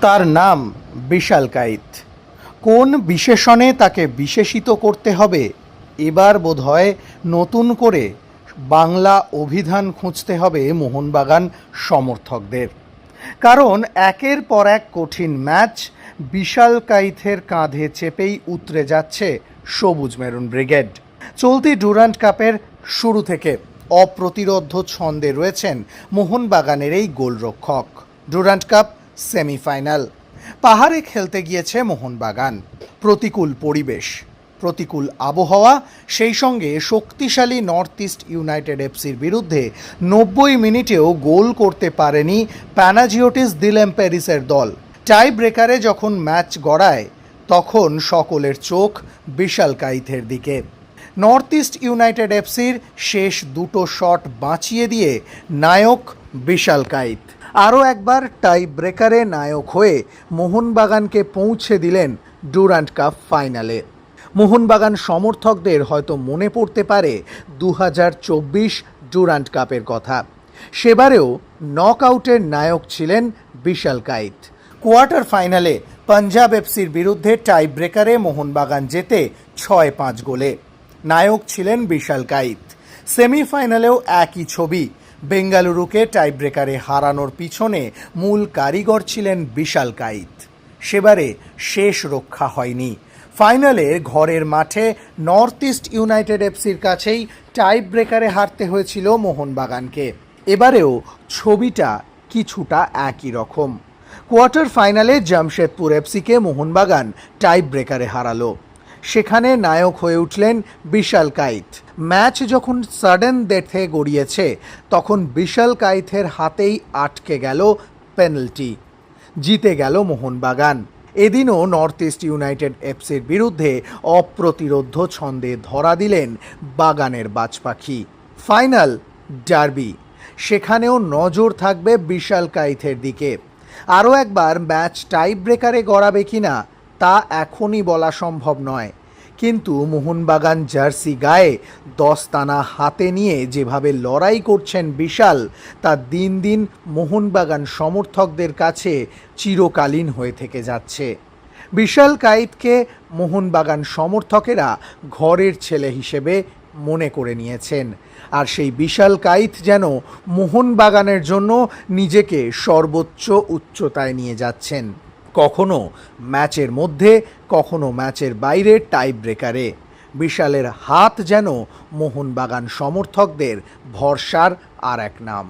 তার নাম বিশাল কাইত। কোন বিশেষণে তাকে বিশেষিত করতে হবে এবার বোধহয় নতুন করে বাংলা অভিধান খুঁজতে হবে মোহনবাগান সমর্থকদের। কারণ একের পর এক কঠিন ম্যাচ বিশাল কাইথের কাঁধে চেপেই উতরে যাচ্ছে সবুজ মেরুন ব্রিগেড। চলতি ডুরান্ড কাপের শুরু থেকে অপ্রতিরোধ্য ছন্দে রয়েছেন মোহনবাগানের এই গোলরক্ষক। ডুরান্ড কাপ সেমিফাইনাল, পাহাড়ে খেলতে গিয়েছে মোহনবাগান। প্রতিকূল পরিবেশ, প্রতিকূল আবহাওয়া, সেই সঙ্গে শক্তিশালী নর্থ ইস্ট ইউনাইটেড এফসির বিরুদ্ধে 90 মিনিটেও গোল করতে পারেনি প্যানাজিওটিস দিলেম্পেরিসের দল। টাই ব্রেকারে যখন ম্যাচ গড়ায় তখন সকলের চোখ বিশাল কাইথের দিকে। নর্থ ইস্ট ইউনাইটেড এফসির শেষ দুটো শট বাঁচিয়ে দিয়ে নায়ক বিশাল কাইত। আরও একবার টাই ব্রেকারে নায়ক হয়ে মোহনবাগানকে পৌঁছে দিলেন ডুরান্ড কাপ ফাইনালে। মোহনবাগান সমর্থকদের হয়তো মনে পড়তে পারে 2024 ডুরান্ড কাপের কথা। সেবারেও নকআউটের নায়ক ছিলেন বিশাল কাইত। কোয়ার্টার ফাইনালে পাঞ্জাব এফসির বিরুদ্ধে টাই ব্রেকারে মোহনবাগান জেতে 6-5 গোলে। নায়ক ছিলেন বিশাল কাইত। সেমিফাইনালেও একই ছবি, বেঙ্গালুরুকে টাই ব্রেকারে হারানোর পিছনে মূল কারিগর ছিলেন বিশাল কাইত। সেবারে শেষ রক্ষা হয়নি। ফাইনালে ঘরের মাঠে নর্থ ইস্ট ইউনাইটেড এফসির কাছেই টাই ব্রেকারে হারতে হয়েছিল মোহনবাগানকে। এবারেও ছবিটা কিছুটা একই রকম। কোয়ার্টার ফাইনালে জামশেদপুর এফসিকে মোহনবাগান টাই ব্রেকারে হারালো। সেখানে নায়ক হয়ে উঠলেন বিশাল কাইত। ম্যাচ যখন সাডেন ডেথে গড়িয়েছে তখন বিশাল কাইথের হাতেই আটকে গেল পেনাল্টি। জিতে গেল মোহনবাগান। এদিনও নর্থ ইস্ট ইউনাইটেড এফসির বিরুদ্ধে অপ্রতিরোধ্য ছন্দে ধরা দিলেন বাগানের বাজপাখি। ফাইনাল ডার্বি, সেখানেও নজর থাকবে বিশাল কাইথের দিকে। আরও একবার ম্যাচ টাই ব্রেকারে গড়াবে কিনা তা এখনই বলা সম্ভব নয়, কিন্তু মোহনবাগান জার্সি গায়ে দস্তানা হাতে নিয়ে যেভাবে লড়াই করছেন বিশাল, তা দিন দিন মোহনবাগান সমর্থকদের কাছে চিরকালীন হয়ে থেকে যাচ্ছে। বিশাল কাইতকে মোহনবাগান সমর্থকেরা ঘরের ছেলে হিসেবে মনে করে নিয়েছেন। আর সেই বিশাল কাইত যেন মোহনবাগানের জন্য নিজেকে সর্বোচ্চ উচ্চতায় নিয়ে যাচ্ছেন, কখনো ম্যাচের মধ্যে, কখনো ম্যাচের বাইরে টাই ব্রেকারে। বিশালের হাত যেন মোহনবাগান সমর্থকদের ভরসার আর এক নাম।